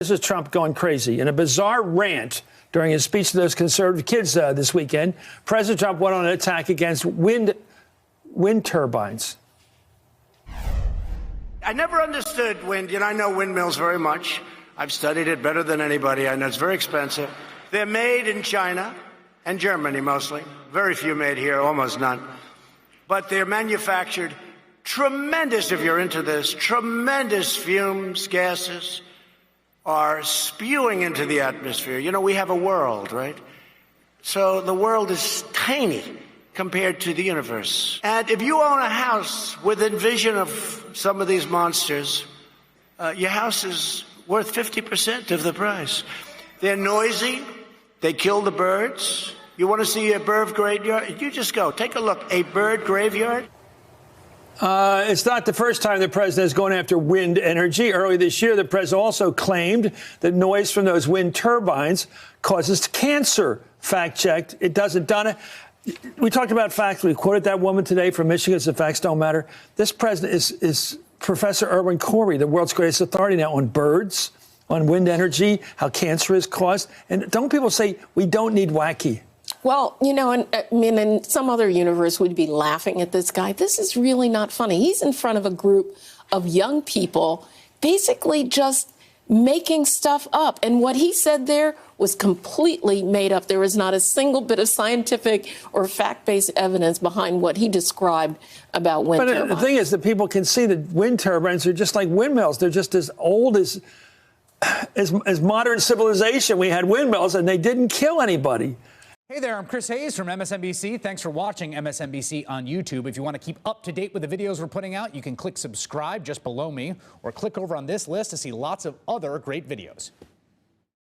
This is Trump going crazy. In a bizarre rant during his speech to those conservative kids this weekend, President Trump went on an attack against wind turbines. I never understood wind. You know, I know windmills very much. I've studied it better than anybody. I know it's very expensive. They're made in China and Germany mostly. Very few made here, almost none. But they're manufactured tremendous, if you're into this, tremendous fumes, gases are spewing into the atmosphere. You know, we have a world, right? So the world is tiny compared to the universe. And if you own a house within vision of some of these monsters, your house is worth 50% of the price. They're noisy. They kill the birds. You want to see a bird graveyard? You just go. Take a look. A bird graveyard? It's not the first time the president is going after wind energy. Earlier this year, the president also claimed that noise from those wind turbines causes cancer. Fact-checked. It doesn't. Donna, we talked about facts. We quoted that woman today from Michigan. The facts don't matter. This president is Professor Irwin Corey, the world's greatest authority now on birds, on wind energy, how cancer is caused. And don't people say we don't need wacky? Well, you know, in some other universe, we'd be laughing at this guy. This is really not funny. He's in front of a group of young people basically just making stuff up. And what he said there was completely made up. There was not a single bit of scientific or fact-based evidence behind what he described about wind turbines. But the thing is that people can see that wind turbines are just like windmills. They're just as old as modern civilization. We had windmills and they didn't kill anybody. Hey there, I'm Chris Hayes from MSNBC. Thanks for watching MSNBC on YouTube. If you want to keep up to date with the videos we're putting out, you can click subscribe just below me or click over on this list to see lots of other great videos.